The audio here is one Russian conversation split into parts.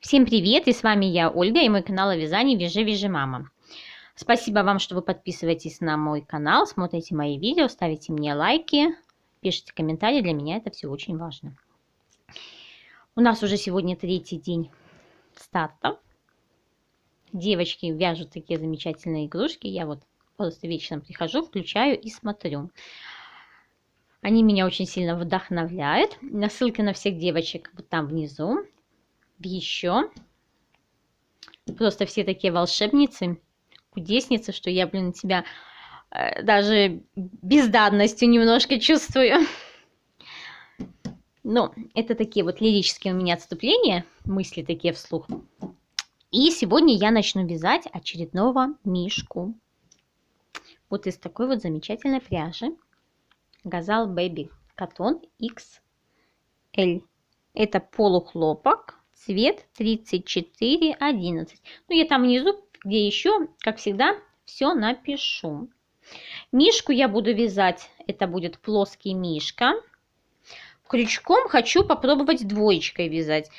Всем привет, и с вами я, Ольга, и мой канал о вязании «Вяжи мама». Спасибо вам, что вы подписываетесь на мой канал, смотрите мои видео, ставите мне лайки, пишите комментарии, для меня это все очень важно. У нас уже сегодня третий день старта. Девочки вяжут такие замечательные игрушки, я вот просто вечером прихожу, включаю и смотрю. Они меня очень сильно вдохновляют. Ссылки на всех девочек вот там внизу. Еще просто все такие волшебницы, кудесницы, что я, себя даже бездарностью немножко чувствую. Но это такие вот лирические у меня отступления, мысли такие вслух. И сегодня я начну вязать очередного мишку. Вот из такой вот замечательной пряжи. Gazal Baby Cotton XL. Это полухлопок. Цвет 3411. Ну, я там внизу, где еще, как всегда, все напишу. Мишку я буду вязать. Это будет плоский мишка. Крючком хочу попробовать двоечкой вязать.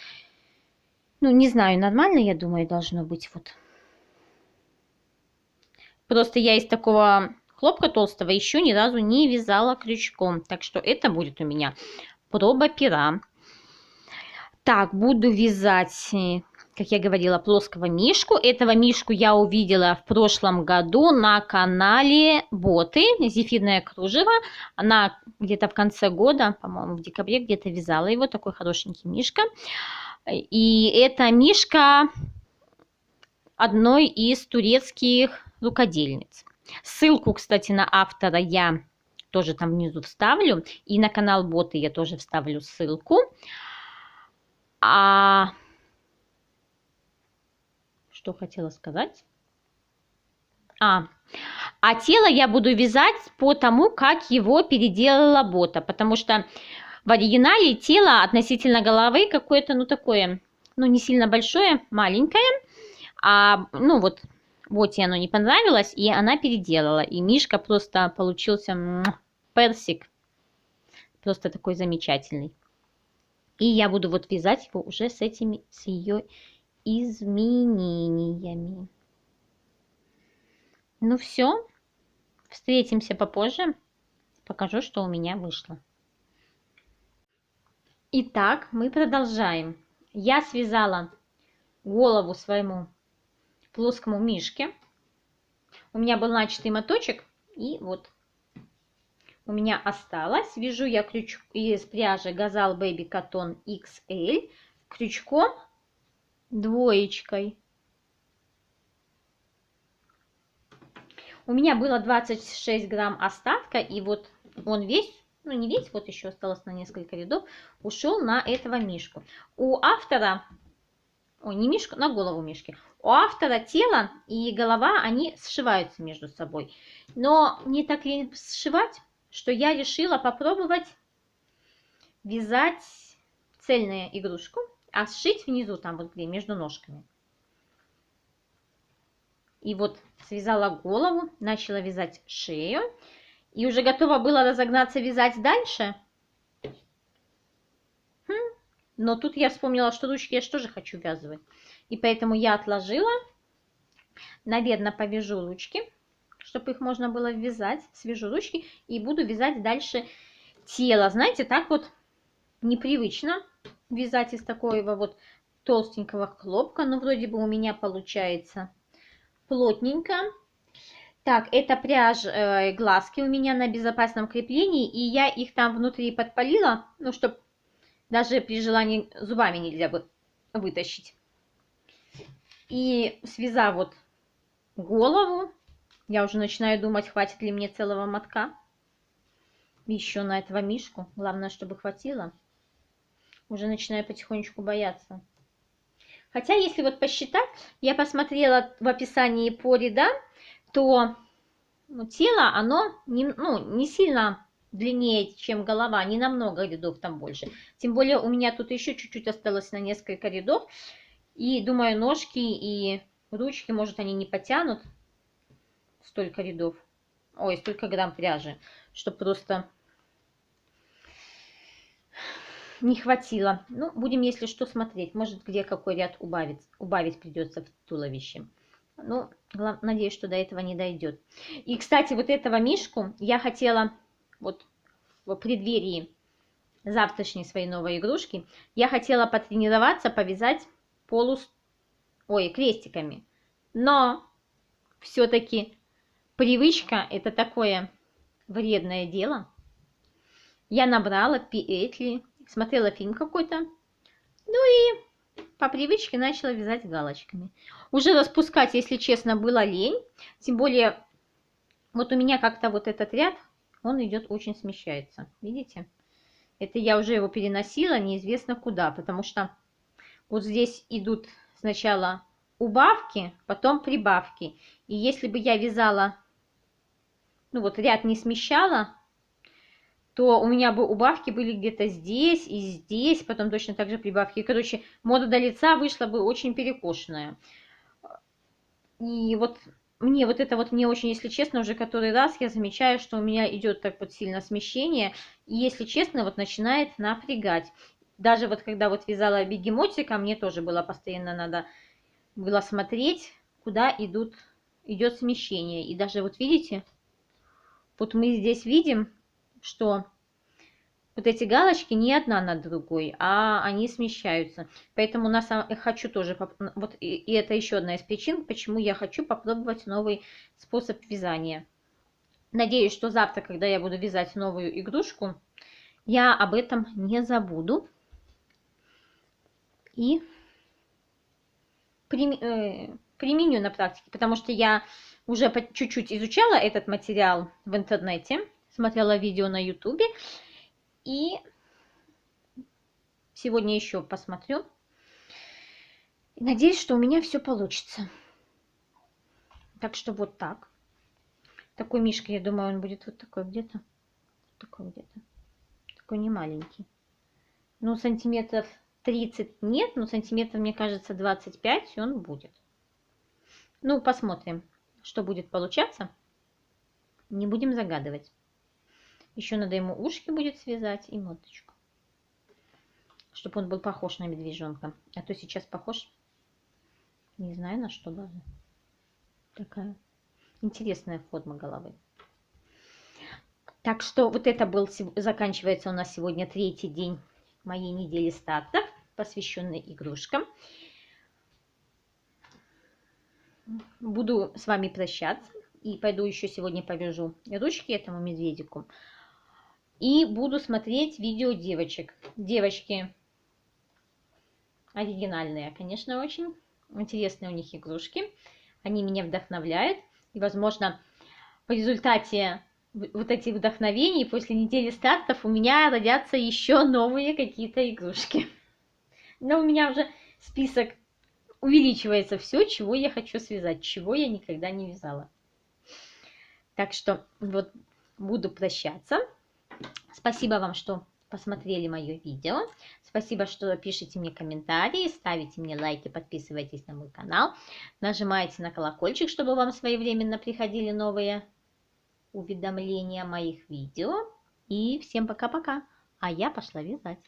Ну, не знаю, нормально, я думаю, должно быть. Вот. Просто я из такого хлопка толстого еще ни разу не вязала крючком. Так что это будет у меня проба пера. Так, буду вязать, как я говорила, плоского мишку. Этого мишку я увидела в прошлом году на канале Боты. Зефирное кружево. Она где-то в конце года, по-моему, в декабре где-то вязала его. Такой хорошенький мишка. И это мишка одной из турецких рукодельниц. Ссылку, кстати, на автора я тоже там внизу вставлю. И на канал Боты я тоже вставлю ссылку. Что хотела сказать? Тело я буду вязать по тому, как его переделала Бота, потому что в оригинале тело относительно головы какое-то, ну такое, ну не сильно большое, маленькое, ну вот Боте оно не понравилось, и она переделала, и мишка просто получился персик, просто такой замечательный. И я буду вот вязать его уже с ее изменениями. Ну все, встретимся попозже, покажу, что у меня вышло. Итак, мы продолжаем. Я связала голову своему плоскому мишке. У меня был начатый моточек, и вот у меня осталось. Вяжу я крючок из пряжи Gazal Baby Cotton XL крючком двоечкой. У меня было 26 грамм остатка, и вот он весь, ну не весь, вот еще осталось на несколько рядов, ушел на этого мишку. У автора, не мишку, на голову мишки. У автора тело и голова, они сшиваются между собой. Но мне так лень сшивать, что я решила попробовать вязать цельную игрушку, а сшить внизу, там вот где, между ножками. И вот связала голову, начала вязать шею. И уже готова была разогнаться вязать дальше. Но тут я вспомнила, что ручки я же тоже хочу вязывать. И поэтому я отложила. Наверное, повяжу ручки, чтобы их можно было вязать. Свяжу ручки и буду вязать дальше тело. Знаете, так вот непривычно вязать из такого вот толстенького хлопка. Но вроде бы у меня получается плотненько. Так, это пряжа, глазки у меня на безопасном креплении. И я их там внутри подпалила, ну, чтобы даже при желании зубами нельзя бы вытащить. И связав вот голову, я уже начинаю думать, хватит ли мне целого мотка. Еще на этого мишку. Главное, чтобы хватило. Уже начинаю потихонечку бояться. Хотя, если вот посчитать, я посмотрела в описании по рядам, то тело, оно не сильно длиннее, чем голова, не намного рядов там больше. Тем более у меня тут еще чуть-чуть осталось на несколько рядов. И думаю, ножки и ручки, может, они не потянут столько рядов. Ой, столько грамм пряжи, что просто не хватило. Ну, будем, если что, смотреть. Может, где какой ряд убавить придется в туловище. Ну, надеюсь, что до этого не дойдет. И, кстати, вот этого мишку я хотела вот в преддверии завтрашней своей новой игрушки, я хотела потренироваться, повязать крестиками. Но все-таки привычка – это такое вредное дело. Я набрала петли, смотрела фильм какой-то, ну и по привычке начала вязать галочками. Уже распускать, если честно, было лень. Тем более, вот у меня как-то вот этот ряд, он идет очень смещается. Видите? Это я уже его переносила неизвестно куда, потому что вот здесь идут сначала убавки, потом прибавки. И если бы я вязала, ну вот ряд не смещала, то у меня бы убавки были где-то здесь и здесь, потом точно так же прибавки. Короче, мода до лица вышла бы очень перекошенная. И вот мне вот это вот, мне очень, если честно, уже который раз я замечаю, что у меня идет так вот сильно смещение. И если честно, вот начинает напрягать. Даже вот когда вот вязала бегемотика, мне тоже было постоянно надо было смотреть, куда идет смещение. И даже вот видите, вот мы здесь видим, что вот эти галочки не одна над другой, а они смещаются. Поэтому я хочу тоже, вот и это еще одна из причин, почему я хочу попробовать новый способ вязания. Надеюсь, что завтра, когда я буду вязать новую игрушку, я об этом не забуду. И применю на практике, потому что я уже чуть-чуть изучала этот материал в интернете, смотрела видео на YouTube. И сегодня еще посмотрю. Надеюсь, что у меня все получится. Так что вот так. Такой мишка, я думаю, он будет вот такой где-то. Такой где-то. Такой не маленький. Ну, сантиметров 30 нет, но сантиметров, мне кажется, 25 он будет. Ну, посмотрим, что будет получаться. Не будем загадывать. Еще надо ему ушки будет связать и мордочку. Чтобы он был похож на медвежонка. А то сейчас похож, не знаю на что даже. Такая интересная форма головы. Так что вот это заканчивается у нас сегодня 3-й день моей недели стартов, посвященной игрушкам. Буду с вами прощаться. И пойду еще сегодня повяжу ручки этому медведику. И буду смотреть видео девочек. Девочки оригинальные, конечно, очень. Интересные у них игрушки. Они меня вдохновляют. И, возможно, по результате вот этих вдохновений после недели стартов у меня родятся еще новые какие-то игрушки. Но у меня уже список увеличивается все, чего я хочу связать, чего я никогда не вязала. Так что вот буду прощаться. Спасибо вам, что посмотрели мое видео. Спасибо, что пишите мне комментарии, ставите мне лайки, подписывайтесь на мой канал. Нажимайте на колокольчик, чтобы вам своевременно приходили новые уведомления о моих видео. И всем пока-пока. А я пошла вязать.